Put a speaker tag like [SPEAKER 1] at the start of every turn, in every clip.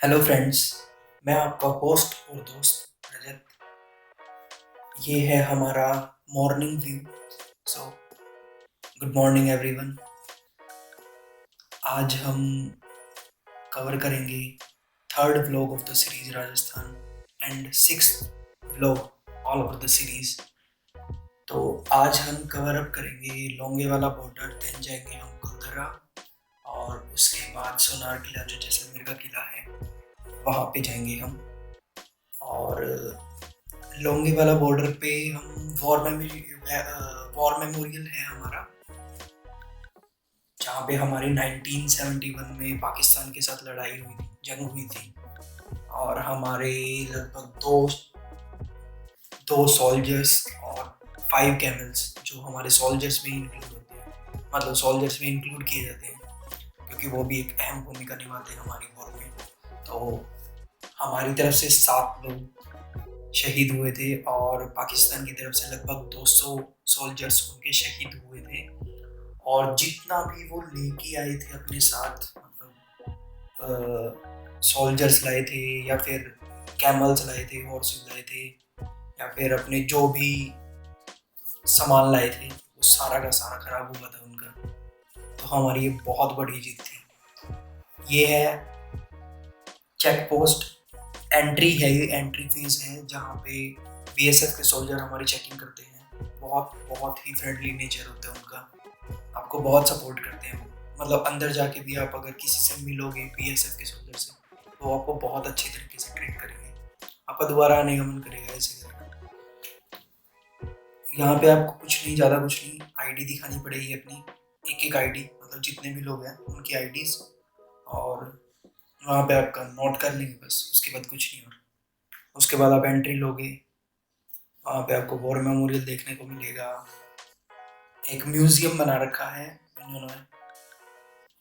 [SPEAKER 1] Hello friends. मैं आपका host और दोस्त रजत। ये है हमारा morning view. So good morning everyone. आज हम कवर करेंगे third vlog of the series Rajasthan and sixth vlog all over the series. तो आज हम कवर अप करेंगे लोंगे वाला बॉर्डर, देन जाएंगे हम कुलधरा और उसके बाद सोनार किला जो जैसलमेर का किला है वहाँ पे जाएंगे हम। और लोंगे वाला बॉर्डर पे हम वॉर मेमोरियल है हमारा, जहाँ पे हमारी 1971 में पाकिस्तान के साथ लड़ाई हुई थी, जंग हुई थी। और हमारे लगभग दो दो सोल्जर्स और 5 कैमल्स जो हमारे सोल्जर्स में इंक्लूड होते हैं, मतलब सोल्जर्स में इंक्लूड किए जाते हैं, क्योंकि वो भी एक अहम भूमिका निभाते हैं हमारी वॉर में। तो हमारी तरफ से 7 लोग शहीद हुए थे और पाकिस्तान की तरफ से लगभग 200 सोल्जर्स उनके शहीद हुए थे। और जितना भी वो लेके आए थे अपने साथ, मतलब सोल्जर्स लाए थे या फिर कैमल्स लाए थे, हॉर्सेस लाए थे, या फिर अपने जो भी सामान लाए थे, वो सारा का सारा खराब हुआ था उनका। तो हमारी ये बहुत बड़ी जीत थी। ये है चेक पोस्ट, एंट्री है, ये एंट्री फेज है जहाँ पे बीएसएफ के सोल्जर हमारी चेकिंग करते हैं। बहुत बहुत ही फ्रेंडली नेचर होता है उनका, आपको बहुत सपोर्ट करते हैं वो। मतलब अंदर जाके भी आप अगर किसी से मिलोगे बीएसएफ के सोल्जर से, तो आपको बहुत अच्छी तरीके से ट्रीट करेंगे, आपका दोबारा आने का मन करेगा ऐसे करके। यहाँ पे आपको कुछ नहीं, ज़्यादा कुछ नहीं, आईडी दिखानी पड़ेगी अपनी, एक एक आईडी, मतलब जितने भी लोग हैं उनकी आईडीज। और वहाँ पे आपका नोट कर लेंगे बस, उसके बाद कुछ नहीं। और उसके बाद आप एंट्री लोगे, वहाँ पे आपको वॉर मेमोरियल देखने को मिलेगा। एक म्यूजियम बना रखा है इन्होंने।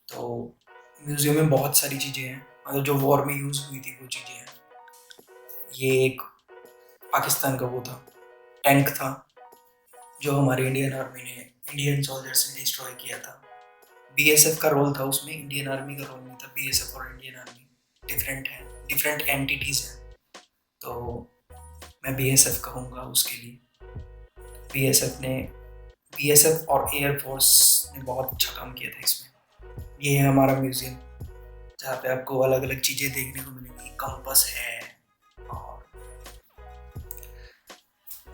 [SPEAKER 1] तो म्यूजियम में बहुत सारी चीज़ें हैं, मतलब जो वॉर में यूज़ हुई थी वो चीज़ें हैं। ये एक पाकिस्तान का वो था, टैंक था, जो हमारे इंडियन आर्मी ने इंडियन सोल्जर्स ने डिस्ट्रॉय किया था। बीएसएफ का रोल था उसमें, इंडियन आर्मी का रोल नहीं था। बीएसएफ और इंडियन आर्मी डिफरेंट है, डिफरेंट एंटिटीज हैं। तो मैं बीएसएफ कहूँगा उसके लिए। बीएसएफ ने बीएसएफ और एयरफोर्स ने बहुत अच्छा काम किया था इसमें। ये है हमारा म्यूजियम, जहाँ पे आपको अलग अलग चीज़ें देखने को मिलेंगी। कंपस है और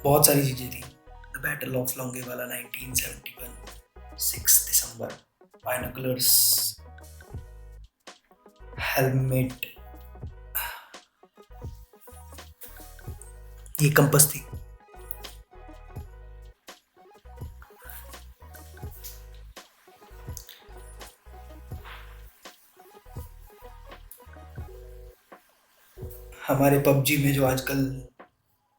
[SPEAKER 1] बहुत सारी चीज़ें थी। The battle of Longewala 1971, 6 December, binoculars, helmet, ये कंपस थी। हमारे पबजी में जो आजकल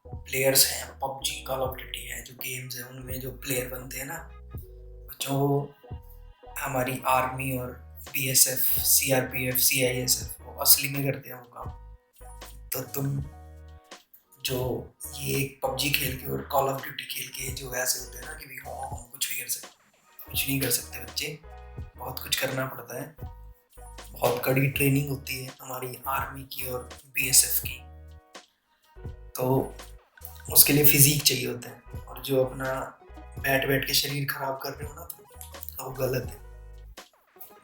[SPEAKER 1] प्लेयर्स हैं, पबजी, कॉल ऑफ ड्यूटी है, जो गेम्स हैं उनमें जो प्लेयर बनते हैं ना, जो हमारी आर्मी और बीएसएफ, सीआरपीएफ, सीआईएसएफ वो असली में करते हैं वो काम। तो तुम जो ये पबजी खेल के और कॉल ऑफ ड्यूटी खेल के जो वैसे होते हैं ना कि भी हाँ हम कुछ भी कर सकते, कुछ नहीं कर सकते बच्चे। बहुत कुछ करना पड़ता है, बहुत कड़ी ट्रेनिंग होती है हमारी आर्मी की और बीएसएफ की। तो उसके लिए फिजिक चाहिए होता है, और जो अपना बैठ बैठ के शरीर खराब कर रहे हो ना, तो वो गलत है।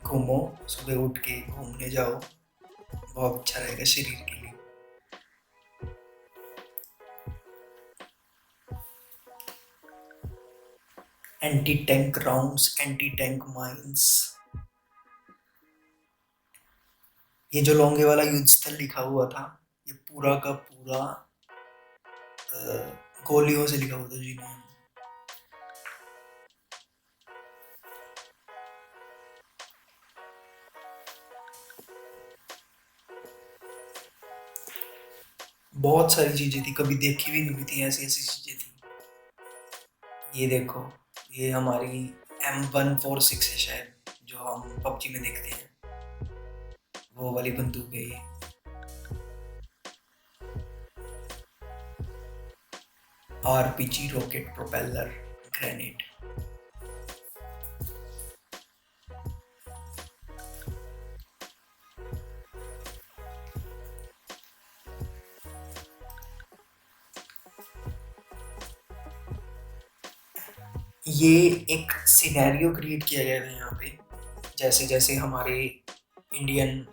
[SPEAKER 1] घूमो, सुबह उठ के घूमने जाओ, बहुत अच्छा रहेगा शरीर के लिए। Anti tank rounds, anti tank mines. ये जो लोंगे वाला युद्ध स्थल लिखा हुआ था, ये पूरा का पूरा गोलियों से लिखा हुआ था जिन्हें। बहुत सारी चीजें थी, कभी देखी भी नहीं हुई थी, ऐसी ऐसी चीजें थी। ये देखो, ये हमारी M146 है शायद, जो हम पबजी में देखते हैं, वो वाली बंदूक है ये। RPG, rocket propeller grenade. ये एक सिनेरियो क्रिएट किया गया था यहाँ पे, जैसे जैसे हमारे इंडियन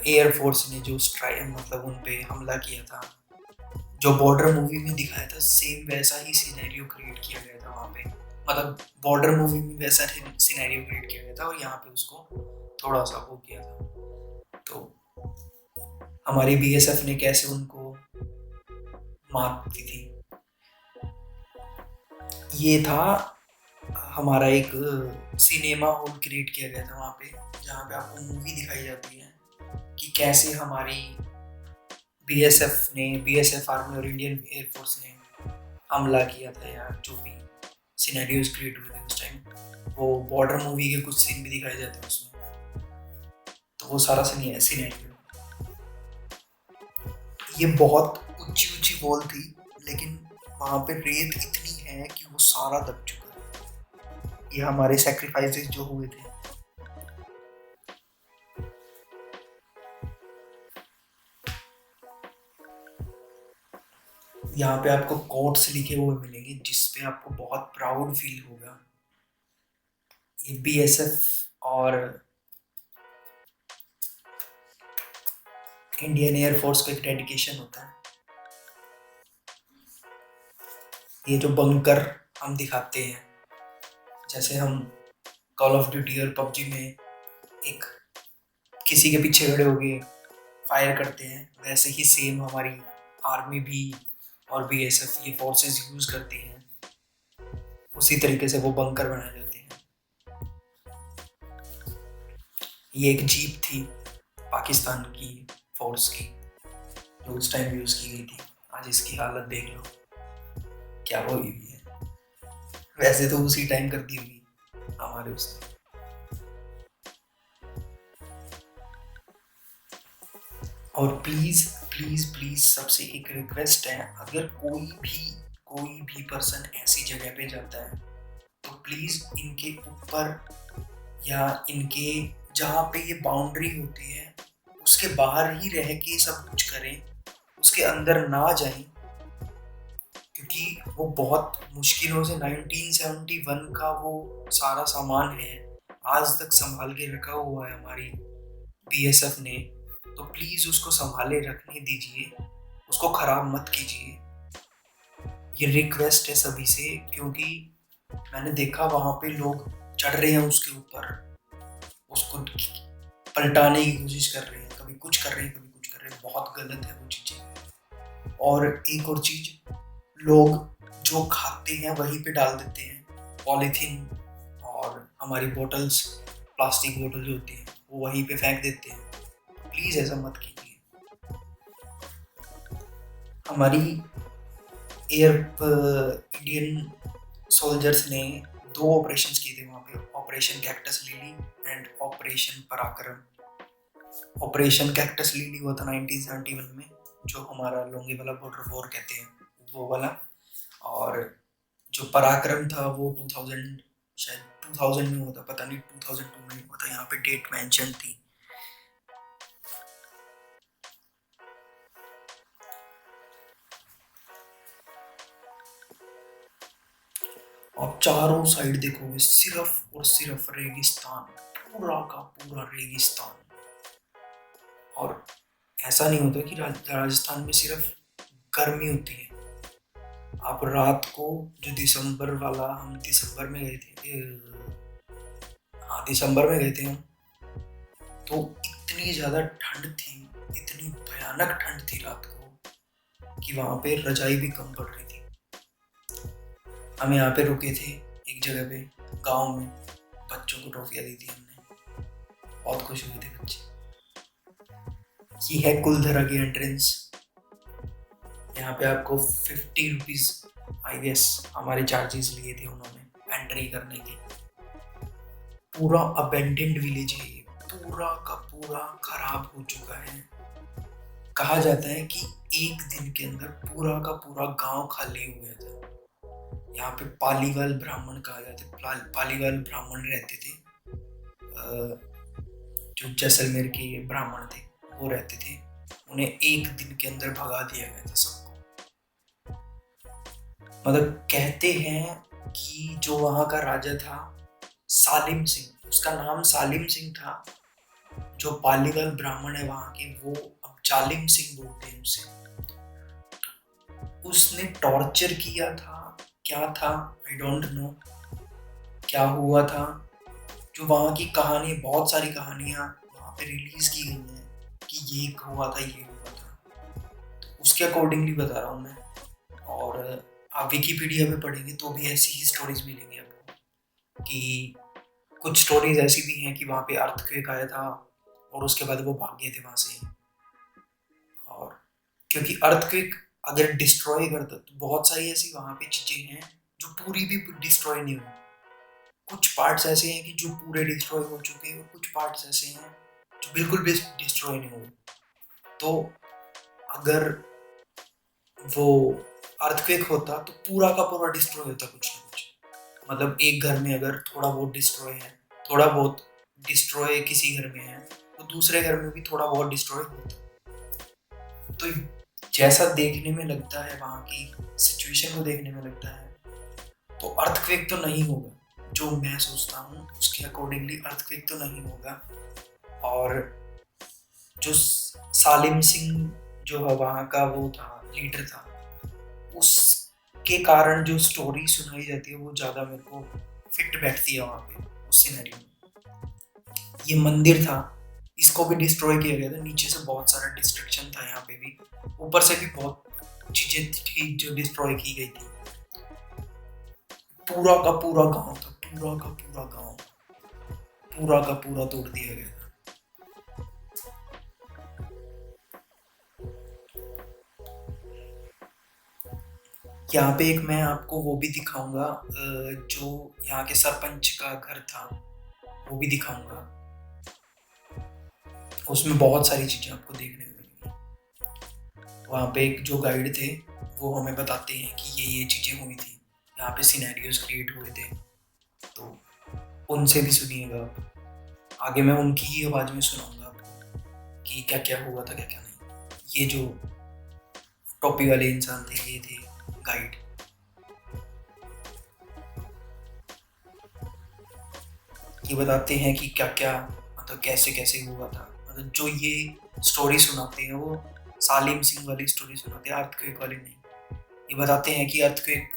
[SPEAKER 1] एयर फोर्स ने जो स्ट्राइक मतलब उन पे हमला किया था, जो बॉर्डर मूवी में दिखाया था सेम वैसा ही सिनेरियो क्रिएट किया गया था वहाँ पे। मतलब बॉर्डर मूवी में वैसा सिनेरियो क्रिएट किया गया था और यहाँ पे उसको थोड़ा सा वो किया था। तो हमारी बीएसएफ ने कैसे उनको मात दी थी, ये था। हमारा एक सिनेमा हॉल क्रिएट किया गया था वहाँ पे, जहाँ पे आपको मूवी दिखाई जाती है कि कैसे हमारी बीएसएफ आर्मी और इंडियन एयरफोर्स ने हमला किया था, या जो भी सिनेरियोज क्रिएट हुए थे उस टाइम। वो बॉर्डर मूवी के कुछ सीन भी दिखाए जाते हैं उसमें। तो वो सारा सिनेरियो, ये बहुत ऊंची ऊंची वॉल थी, लेकिन वहाँ पे रेत इतनी है कि वो सारा दब चुका है। ये हमारे सेक्रीफाइसेस जो हुए थे। यहाँ पे आपको कोट्स लिखे हुए मिलेंगे जिसपे आपको बहुत प्राउड फील होगा। ये बीएसएफ और इंडियन एयरफोर्स का एक डेडिकेशन होता है। ये जो बंकर हम दिखाते हैं, जैसे हम कॉल ऑफ ड्यूटी और पबजी में एक किसी के पीछे खड़े होके फायर करते हैं, वैसे ही सेम हमारी आर्मी भी और बीएसएफ ये फोर्सेस यूज करती हैं। उसी तरीके से वो बंकर बनाए जाते हैं। ये एक जीप थी पाकिस्तान की फोर्स की, जो उस टाइम यूज की गई थी। आज इसकी हालत देख लो क्या हो हुई है। वैसे तो उसी टाइम कर दी होगी हमारे उसने। और प्लीज प्लीज प्लीज सबसे एक रिक्वेस्ट है, अगर कोई भी पर्सन ऐसी जगह पे जाता है तो प्लीज इनके ऊपर या इनके जहाँ पे ये बाउंड्री होती है उसके बाहर ही रह के सब कुछ करें, उसके अंदर ना जाएं, क्योंकि वो बहुत मुश्किलों से 1971 का वो सारा सामान है आज तक संभाल के रखा हुआ है हमारी बीएसएफ ने। तो प्लीज उसको संभाले रखने दीजिए, उसको खराब मत कीजिए। ये रिक्वेस्ट है सभी से, क्योंकि मैंने देखा वहां पे लोग चढ़ रहे हैं उसके ऊपर, उसको पलटाने की कोशिश कर रहे हैं, कभी कुछ कर रहे हैं कभी कुछ कर रहे हैं। बहुत गलत है वो चीजें। और एक और चीज, लोग जो खाते हैं वहीं पे डाल देते हैं पॉलीथीन, और हमारी बोतल्स प्लास्टिक बोतल जो होती है वो वहीं पे फेंक देते हैं। प्लीज ऐसा मत कीजिए। हमारी इंडियन सोल्जर्स ने 2 ऑपरेशंस किए थे वहाँ पे, operation cactus lily and operation पराक्रम। ऑपरेशन कैक्टस लिली हुआ था 1971 में, जो हमारा लोंगेवाला बॉर्डर वॉर कहते हैं वो वाला। और जो पराक्रम था वो 2000 शायद 2000 में हुआ था, पता नहीं 2002 में हुआ था, यहाँ पे डेट मेंशन थी। आप चारों साइड देखोगे सिर्फ और सिर्फ रेगिस्तान, पूरा का पूरा रेगिस्तान। और ऐसा नहीं होता कि राजस्थान में सिर्फ गर्मी होती है। आप रात को जो दिसंबर वाला, हम दिसंबर में गए थे, हाँ दिसंबर में गए थे हम, तो इतनी ज्यादा ठंड थी, इतनी भयानक ठंड थी रात को कि वहां पे रजाई भी कम पड़ रही थी। हम यहाँ पे रुके थे एक जगह पे गांव में, बच्चों को ट्रॉफियाँ दी थी हमने, बहुत खुश हुए थे बच्चे। ये है कुलधरा की एंट्रेंस। यहाँ पे आपको 50 रुपीज आई गेस हमारे चार्जेस लिए थे उन्होंने एंट्री करने के। पूरा अबेंडेंड विलेज है ये, पूरा का पूरा खराब हो चुका है। कहा जाता है कि एक दिन के अंदर पूरा का पूरा गांव खाली हो गया था। यहाँ पे पालीवाल ब्राह्मण कहा जाता है, पालीवाल ब्राह्मण रहते थे, जो जैसलमेर के ब्राह्मण थे वो रहते थे। उन्हें एक दिन के अंदर भगा दिया गया था सबको। मतलब कहते हैं कि जो वहाँ का राजा था सालिम सिंह, उसका नाम सालिम सिंह था। जो पालीवाल ब्राह्मण है वहाँ के, वो अब जालिम सिंह बोलते हैं उसे। उसने टॉर्चर किया था, क्या था आई डोंट नो, क्या हुआ था। जो वहाँ की कहानी, बहुत सारी कहानियाँ वहाँ पे रिलीज की गई हैं कि ये हुआ था, ये हुआ था, उसके अकॉर्डिंगली बता रहा हूँ मैं। और आप विकीपीडिया पे पढ़ेंगे तो भी ऐसी ही स्टोरीज मिलेंगी आपको, कि कुछ स्टोरीज ऐसी भी हैं कि वहाँ पे अर्थक्वेक आया था और उसके बाद वो भाग गए थे वहाँ से। और क्योंकि अर्थक्वेक अगर डिस्ट्रॉय करता तो बहुत सारी ऐसी वहाँ पे चीजें हैं जो पूरी भी डिस्ट्रॉय नहीं हुई। कुछ पार्ट्स ऐसे हैं कि जो पूरे डिस्ट्रॉय हो चुके हैं, और कुछ पार्ट्स ऐसे हैं जो बिल्कुल भी डिस्ट्रॉय नहीं हुए। तो अगर वो अर्थक्वेक होता तो पूरा का पूरा डिस्ट्रॉय होता कुछ ना कुछ। मतलब एक घर में अगर थोड़ा बहुत डिस्ट्रॉय है, थोड़ा बहुत डिस्ट्रॉय किसी घर में है, तो दूसरे घर में भी थोड़ा बहुत डिस्ट्रॉय होता। तो जैसा देखने में लगता है, वहाँ की सिचुएशन को देखने में लगता है, तो अर्थक्वेक तो नहीं होगा। जो मैं सोचता हूँ उसके अकॉर्डिंगली अर्थक्वेक तो नहीं होगा। और जो सालिम सिंह जो है वहाँ का, वो था लीडर था, उसके कारण जो स्टोरी सुनाई जाती है वो ज़्यादा मेरे को फिट बैठती है वहाँ पे उस सिनेरियो में। ये मंदिर था, इसको भी डिस्ट्रॉय किया गया था, नीचे से बहुत सारा डिस्ट्रक्शन था यहाँ पे भी, ऊपर से भी बहुत चीजें थी जो डिस्ट्रॉय की गई थी। पूरा का पूरा गांव था, पूरा का पूरा गांव, पूरा का पूरा तोड़ दिया गया था। यहाँ पे एक मैं आपको वो भी दिखाऊंगा, जो यहाँ के सरपंच का घर था वो भी दिखाऊंगा। उसमें बहुत सारी चीजें आपको देखने को मिलेंगी। वहाँ पे एक जो गाइड थे वो हमें बताते हैं कि ये चीजें हुई थी, यहाँ पे सिनेरियोज क्रिएट हुए थे। तो उनसे भी सुनिएगा आप। आगे मैं उनकी ही आवाज में सुनाऊंगा आपको कि क्या क्या हुआ था, क्या क्या नहीं। ये जो टोपी वाले इंसान थे, ये थे गाइड। ये बताते हैं कि क्या क्या, मतलब कैसे कैसे हुआ था। मतलब जो ये स्टोरी सुनाते हैं वो सालिम सिंह वाली स्टोरी सुनाते हैं, अर्थक्वेक वाली नहीं। ये बताते हैं कि अर्थक्वेक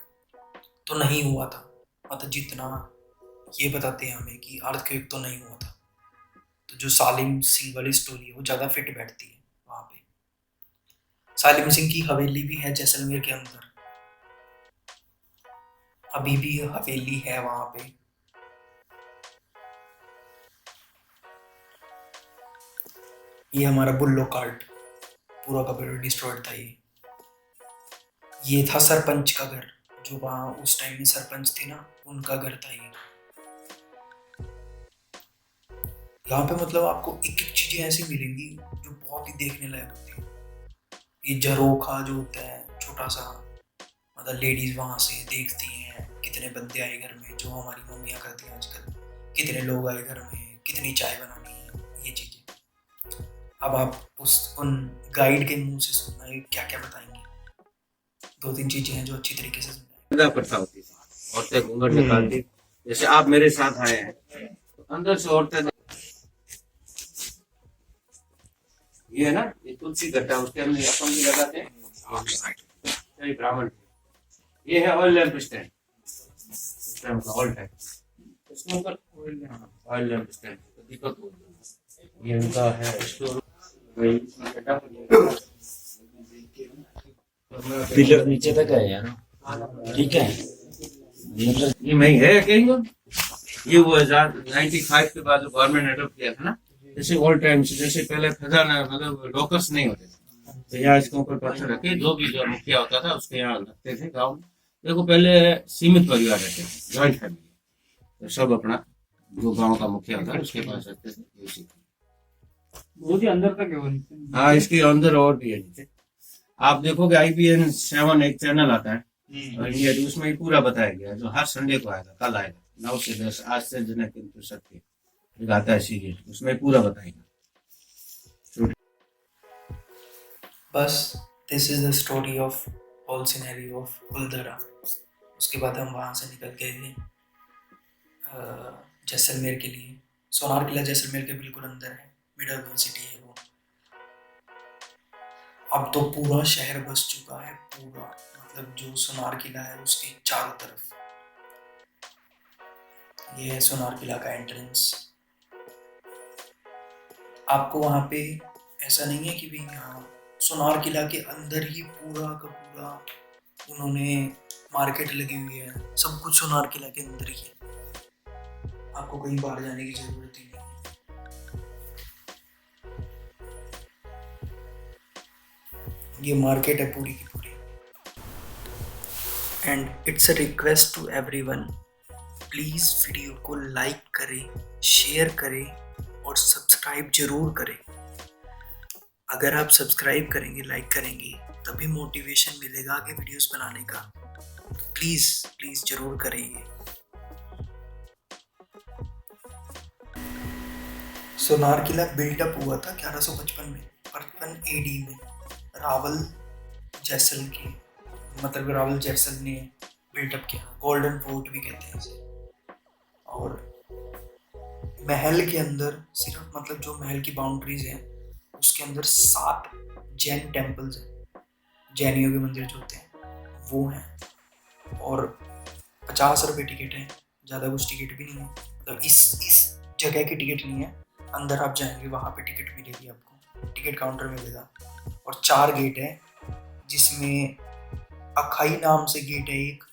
[SPEAKER 1] तो नहीं हुआ था, मतलब जितना ये बताते हैं हमें कि अर्थक्वेक तो नहीं हुआ था। तो जो सालिम सिंह वाली स्टोरी है वो ज़्यादा फिट बैठती है वहाँ पे। सालिम सिंह की हवेली भी है जैसलमेर के अंदर, अभी भी हवेली है वहाँ पे। ये हमारा बुल्लो कार्ट पूरा का पूरा डिस्ट्रॉयड था। ये था सरपंच का घर, जो वहाँ उस टाइम में सरपंच थे ना, उनका घर था ये। यहाँ पे मतलब आपको एक एक चीजें ऐसी मिलेंगी जो बहुत ही देखने लायक होती है। ये झरोखा जो होता है छोटा सा, मतलब लेडीज वहां से देखती हैं कितने बंदे आए घर में, जो हमारी मम्मियाँ करती हैं आजकल, कितने लोग आए घर में, कितनी चाय बनानी है, ये चीजें। अब आप उन गाइड के मुंह से सुनना है क्या क्या बताएंगे। दो तीन चीजें हैं जो अच्छी तरीके से
[SPEAKER 2] समझाएंगे। प्रथा होती थी, औरतें घूंघट निकालती, जैसे आप मेरे साथ आए हैं तो अंदर से औरतें, ये है ना, ये तुलसी गड्ढा, उसके अंदर अपन भी लगाते हैं ब्राह्मण। ये है ऑयल लैंप स्टैंड, इस टाइम का ऑल टाइम इसके ऊपर ऑयल लैंप स्टैंड दीपक, ये उनका है स्टोर।
[SPEAKER 3] पिलर नीचे तक है यार, ठीक है।
[SPEAKER 2] ये मैं है कहीं, ये वो 95 के बाद गवर्नमेंट ने अडॉप्ट किया था ना, जैसे ऑल टाइम से, जैसे पहले खजाना मतलब लॉकर्स नहीं होते थे, तो यहाँ इसके ऊपर पत्थर रखे, जो भी जो मुखिया होता था उसके यहाँ रखते थे गाँव में। देखो पहले सीमित परिवार रहते थे, ज्वाइंट फैमिली, तो सब अपना जो गाँव का मुखिया होता है उसके पास रखते थे।
[SPEAKER 4] वो भी अंदर तक है।
[SPEAKER 2] हाँ, इसके अंदर और भी है नीचे। आप देखोगे IPN 7 एक चैनल आता है इंडिया, उसमें ही पूरा बताया गया है, जो हर संडे को आएगा, कल आएगा 9 से 10, आज से जनक किंतु सत्य एक आता है सीरियल, उसमें पूरा बताएगा।
[SPEAKER 1] बस this is the story of whole scenario of Kuldhara. उसके बाद हम वहाँ से निकल गए थे जैसलमेर के लिए। सोनार किला जैसलमेर के बिल्कुल अंदर है, मिडल में सिटी है वो। अब तो पूरा शहर बस चुका है, पूरा मतलब जो सोनार किला है उसके चारों तरफ। ये है सोनार किला का एंट्रेंस। आपको वहाँ पे ऐसा नहीं है कि भाई यहाँ सोनार किला के अंदर ही पूरा का पूरा उन्होंने मार्केट लगी हुई है, सब कुछ सोनार किला के अंदर ही है, आपको कहीं बाहर जाने की जरूरत ही नहीं। ये मार्केट है पूरी की पूरी। And it's a request to everyone, please video को लाइक करें, शेयर करें और सब्सक्राइब जरूर करें। अगर आप सब्सक्राइब करेंगे, लाइक करेंगे, तभी मोटिवेशन मिलेगा आगे वीडियोस बनाने का। प्लीज प्लीज जरूर करें ये। सोनार किला बिल्डअप हुआ था 1155 में, 55 एडी में। रावल जैसल के मतलब रावल जैसल ने बिल्डअप किया। गोल्डन फोर्ट भी कहते हैं इसे। और महल के अंदर सिर्फ मतलब जो महल की बाउंड्रीज हैं उसके अंदर 7 जैन टेम्पल्स हैं, जैनियों के मंदिर जो होते हैं वो हैं। और 50 रुपये टिकट है, ज़्यादा कुछ टिकट भी नहीं है। मतलब इस जगह की टिकट नहीं है, अंदर आप जाएंगे वहाँ पे टिकट मिलेगी आपको, टिकट काउंटर मिलेगा। और 4 गेट है, जिसमें अखाई नाम से गेट है एक,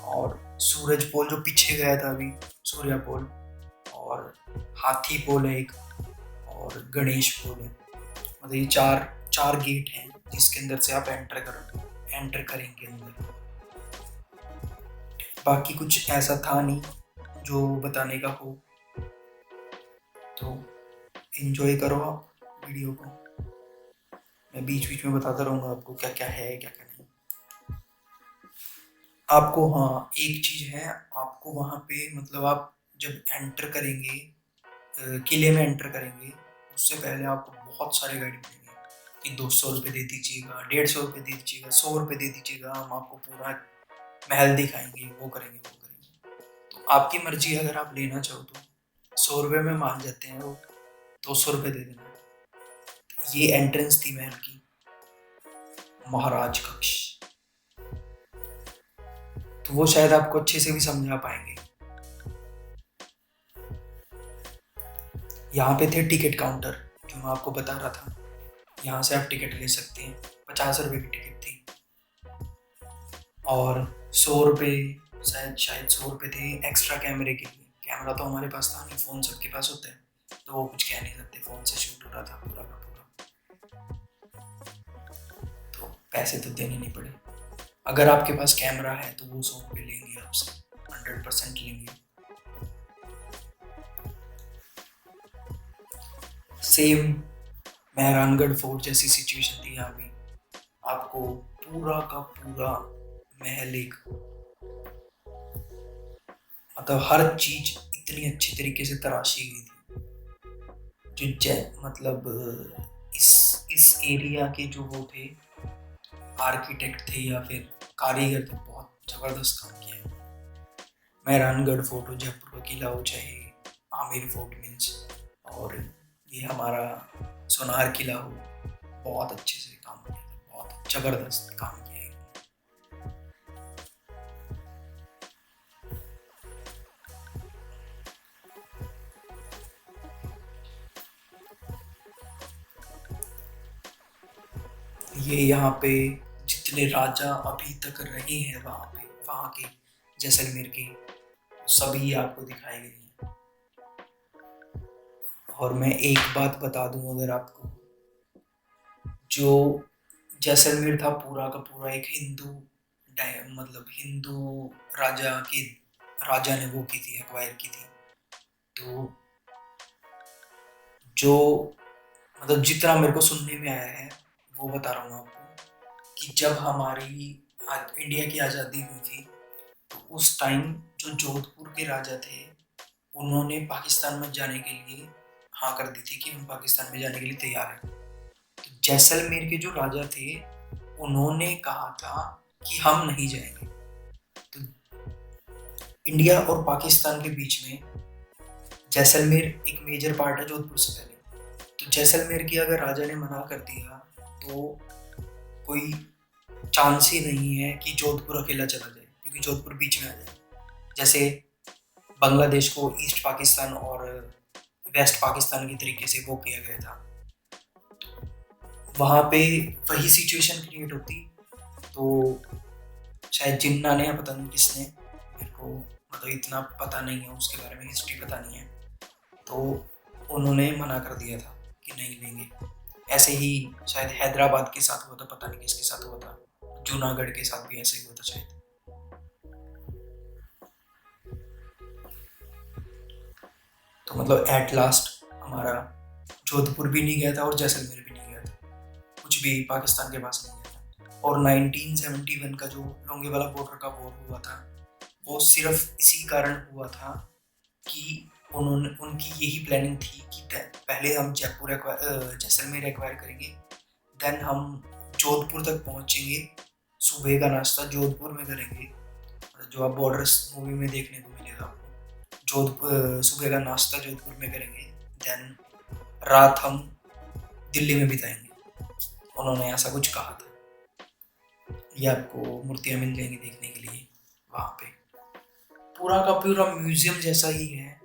[SPEAKER 1] और सूरज पोल जो पीछे गया था अभी, सूर्या पोल, और हाथी पोल है एक, और गणेश पोल है। मतलब ये चार गेट हैं जिसके अंदर से आप एंटर करेंगे अंदर। बाकी कुछ ऐसा था नहीं जो बताने का हो, तो एंजॉय करो आप वीडियो को। मैं बीच बीच में बताता रहूँगा आपको क्या क्या है क्या क्या नहीं। आपको हाँ एक चीज़ है, आपको वहाँ पे मतलब आप जब एंटर करेंगे, किले में एंटर करेंगे, उससे पहले आपको बहुत सारे गाइड मिलेंगे कि 200 रुपये दे दीजिएगा, 150 रुपये दे दीजिएगा, 100 रुपये दे दीजिएगा, हम आपको पूरा महल दिखाएंगे, वो करेंगे वो करेंगे। तो आपकी मर्जी, अगर आप लेना चाहो तो 100 रुपये में मान जाते हैं वो, 200 रुपये दे देना। तो ये एंट्रेंस थी महल की, महाराज कक्ष। तो वो शायद आपको अच्छे से भी समझा पाएंगे। यहाँ पे थे टिकट काउंटर जो मैं आपको बता रहा था, यहाँ से आप टिकट ले सकते हैं। 50 रुपये की टिकट थी, और 100 रुपये शायद 100 रुपये थे एक्स्ट्रा कैमरे के लिए। कैमरा तो हमारे पास था नहीं, फ़ोन सबके पास होता है, तो वो कुछ कह नहीं सकते, फ़ोन से शूट हो रहा था पूरा का पूरा, तो पैसे तो देने नहीं पड़े। अगर आपके पास कैमरा है तो वो 100 रुपये लेंगे आपसे, 100% लेंगे। सेम मेहरानगढ़ फोर्ट जैसी सिचुएशन थी यहाँ भी। आपको पूरा का पूरा महल एक मतलब हर चीज इतनी अच्छी तरीके से तराशी गई थी। जो मतलब इस एरिया के जो वो थे आर्किटेक्ट थे या फिर कारीगर थे, बहुत जबरदस्त काम किया है। मेहरानगढ़ फोर्ट हो, जयपुर का किला हो, चाहे आमेर फोर्ट मीन्स, और ये हमारा सोनार किला हो, बहुत अच्छे से काम किया था, बहुत जबरदस्त काम किया है। ये यहाँ पे जितने राजा अभी तक रहे हैं वहाँ के जैसलमेर के, सभी आपको दिखाए गए हैं। और मैं एक बात बता दूं अगर आपको, जो जैसलमेर था पूरा का पूरा एक मतलब हिंदू राजा ने वो की थी, एक्वायर की थी। तो जो मतलब जितना मेरे को सुनने में आया है वो बता रहा हूँ आपको, कि जब हमारी इंडिया की आज़ादी हुई थी तो उस टाइम जो जोधपुर के राजा थे उन्होंने पाकिस्तान में जाने के लिए हाँ कर दी थी कि हम पाकिस्तान में जाने के लिए तैयार हैं। तो जैसलमेर के जो राजा थे उन्होंने कहा था कि हम नहीं जाएंगे। तो इंडिया और पाकिस्तान के बीच में जैसलमेर एक मेजर पार्ट है जोधपुर से पहले। तो जैसलमेर की अगर राजा ने मना कर दिया तो कोई चांस ही नहीं है कि जोधपुर अकेला चला जाए, क्योंकि जोधपुर बीच में आ जाए। जैसे बांग्लादेश को ईस्ट पाकिस्तान और वेस्ट पाकिस्तान की तरीके से वो किया गया था, वहाँ पे वही सिचुएशन क्रिएट होती। तो शायद जिन्ना ने या पता नहीं किसने, मेरे को मतलब इतना पता नहीं है उसके बारे में, हिस्ट्री पता नहीं है, तो उन्होंने मना कर दिया था कि नहीं लेंगे। ऐसे ही शायद हैदराबाद के साथ हुआ था, पता नहीं किसके साथ हुआ था, जूनागढ़ के साथ भी ऐसे ही हुआ था शायद। तो मतलब एट लास्ट हमारा जोधपुर भी नहीं गया था और जैसलमेर भी नहीं गया था, कुछ भी पाकिस्तान के पास नहीं गया था। और 1971 का जो लोंगेवाला बॉर्डर का वॉर हुआ था, वो सिर्फ इसी कारण हुआ था कि उनकी यही प्लानिंग थी कि पहले हम जैसलमेर एक्वायर करेंगे, देन हम जोधपुर तक पहुंचेंगे, सुबह का नाश्ता जोधपुर में करेंगे, जो आप बॉर्डर्स मूवी में देखने को मिलेगा आपको। सुबह का नाश्ता जोधपुर में करेंगे, देन रात हम दिल्ली में बिताएंगे। उन्होंने ऐसा कुछ कहा था। ये आपको मूर्तियाँ मिल जाएंगी देखने के लिए वहाँ पे। पूरा का पूरा म्यूजियम जैसा ही है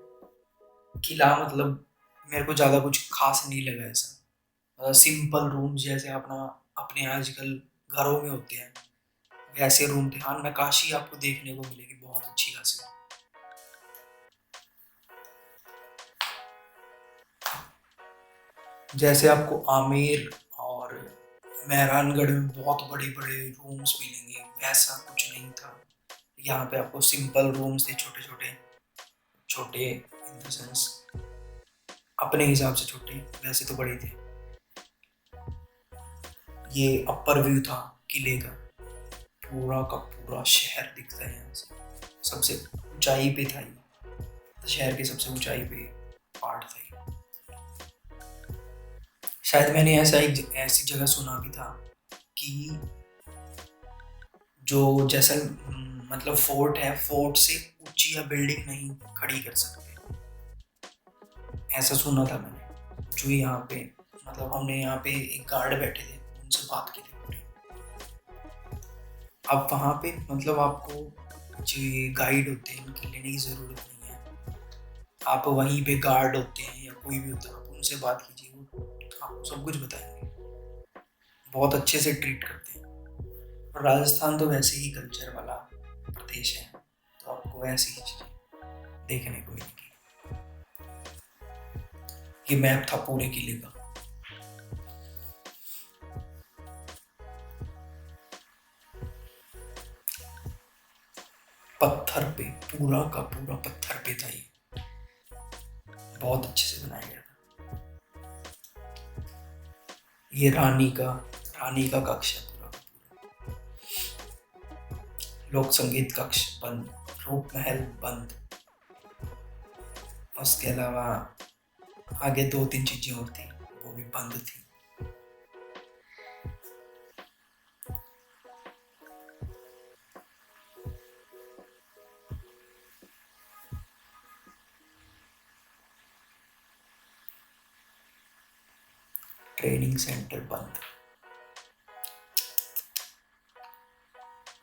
[SPEAKER 1] किला, मतलब मेरे को ज़्यादा कुछ खास नहीं लगा ऐसा। सिंपल रूम जैसे अपने आजकल घरों में होते हैं वैसे रूम थे। हाँ, नक्काशी आपको देखने को मिलेगी बहुत अच्छी खासी। जैसे आपको आमेर और मेहरानगढ़ में बहुत बड़े बड़े रूम्स मिलेंगे, वैसा कुछ नहीं था। यहाँ पे आपको सिंपल रूम्स थे, छोटे इन द सेंस अपने हिसाब से छोटे, वैसे तो बड़े थे। ये अपर व्यू था किले का, पूरा का पूरा शहर दिखता है यहाँ से, सबसे ऊंचाई पे था ये, शहर के सबसे ऊंचाई पे पार्ट था ये। शायद मैंने ऐसी जगह सुना भी था कि जो मतलब फोर्ट है, फोर्ट से ऊंची या बिल्डिंग नहीं खड़ी कर सकते, ऐसा सुना था मैंने। जो यहाँ पे मतलब हमने यहाँ पे एक गार्ड बैठे थे, उनसे बात की थी पूरी। अब वहाँ पे मतलब आपको जो गाइड होते हैं उनकी लेने की ज़रूरत नहीं है, आप वहीं पे गार्ड होते हैं या कोई भी होता है, आप उनसे बात कीजिए, वो आपको सब कुछ बताएंगे, बहुत अच्छे से ट्रीट करते हैं। और राजस्थान तो वैसे ही कल्चर वाला प्रदेश है, तो आपको ऐसी ही चीज़ें देखने को मिलेगी। ये मैप था पूरे किले का। पत्थर पे, पूरा का पूरा पत्थर पे था ये, बहुत अच्छे से बनाया गया था। ये रानी का कक्ष है पूरा का पूरा। लोक संगीत कक्ष बंद, रूप महल बंद। उसके अलावा आगे 2-3 चीजें और थी, वो भी बंद थी। ट्रेनिंग सेंटर बंद।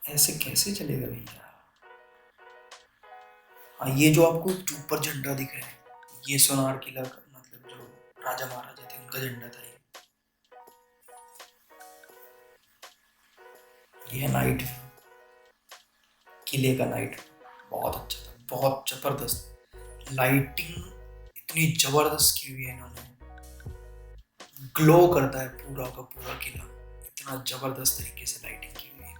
[SPEAKER 1] ऐसे कैसे चलेगा भैया। हाँ, ये जो आपको ऊपर झंडा दिख रहा है, ये सोनार किला का मतलब जो राजा महाराजा थे उनका झंडा था ये है नाइट व्यू, किले का नाइट व्यू बहुत अच्छा था, बहुत जबरदस्त। लाइटिंग इतनी जबरदस्त की हुई है इन्होंने, ग्लो करता है पूरा का पूरा किला, इतना जबरदस्त तरीके से लाइटिंग की हुई है।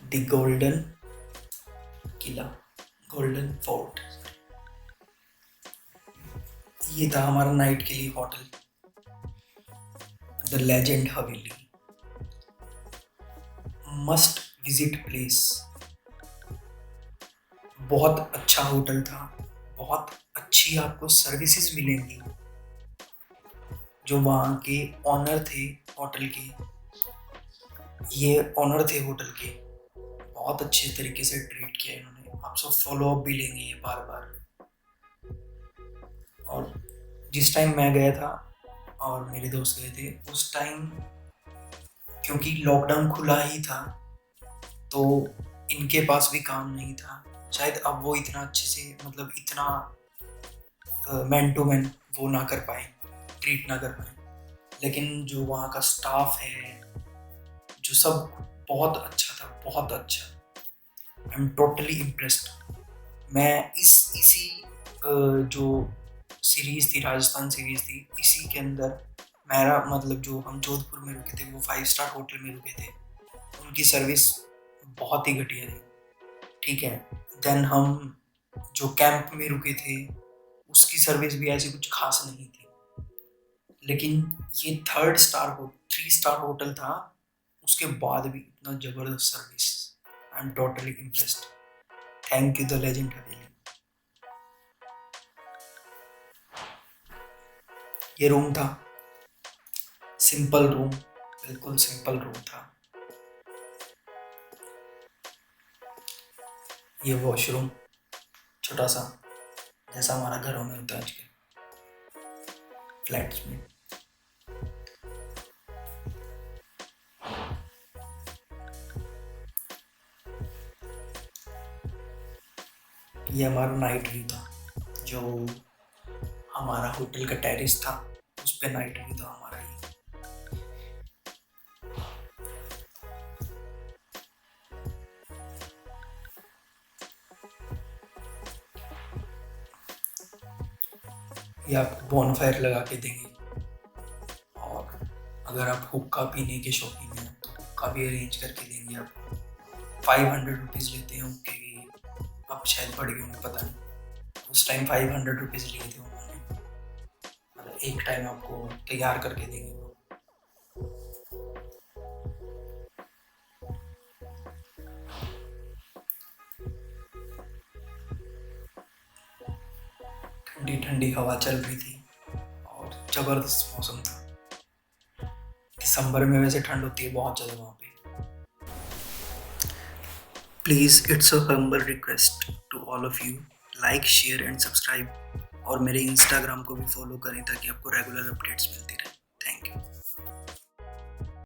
[SPEAKER 1] The golden Qila, golden fort, ये था हमारा नाइट के लिए hotel, the legend Haveli, must visit place. बहुत अच्छा होटल था, बहुत अच्छी आपको सर्विसेज मिलेंगी। जो वहाँ के ऑनर थे होटल के, ये ऑनर थे होटल के, बहुत अच्छे तरीके से ट्रीट किया इन्होंने। आप सब फॉलो अप भी लेंगे ये बार बार। और जिस टाइम मैं गया था और मेरे दोस्त गए थे, उस टाइम क्योंकि लॉकडाउन खुला ही था तो इनके पास भी काम नहीं था। शायद अब वो इतना अच्छे से, मतलब इतना मैन टू मैन वो ना कर पाए, ट्रीट ना कर पाए। लेकिन जो वहाँ का स्टाफ है, जो सब बहुत अच्छा था, बहुत अच्छा। I am totally impressed. मैं इसी जो सीरीज थी, राजस्थान सीरीज थी, इसी के अंदर मेरा मतलब जो हम जोधपुर में रुके थे, वो 5 स्टार होटल में रुके थे, उनकी सर्विस बहुत ही घटिया थी। ठीक है, देन हम जो कैंप में रुके थे उसकी सर्विस भी ऐसी कुछ खास नहीं थी। लेकिन ये 3 स्टार होटल था, उसके बाद भी इतना जबरदस्त service. I am totally impressed. Thank you the legend हवेली। ये रूम था, सिंपल रूम, बिल्कुल सिंपल रूम था। ये वॉशरूम छोटा सा, जैसा हमारा घरों में होता है आजकल फ्लैट्स में। ये हमारा नाइट व्यू था, जो हमारा होटल का टेरेस था, उस पे नाइट व्यू था हमारा। ये आपको बॉनफायर लगा के देंगे। और अगर आप हुक्का पीने के शौकीन हैं तो हुक्का भी अरेंज करके देंगे आपको। 500 रुपीज़ लेते हैं हुक्के के, अब शायद बढ़ गए होंगे, पता नहीं। उस टाइम 500 रुपीज़ लिए थे उन्होंने, मतलब एक टाइम आपको तैयार करके देंगे वो। ठंडी ठंडी हवा चल रही थी और ज़बरदस्त मौसम था। दिसंबर में वैसे ठंड होती है बहुत ज़्यादा वहाँ पे। Please, it's a humble request to all of you, like, share and subscribe. और मेरे इंस्टाग्राम को भी फॉलो करें ताकि आपको रेगुलर अपडेट्स मिलती रहे। Thank you.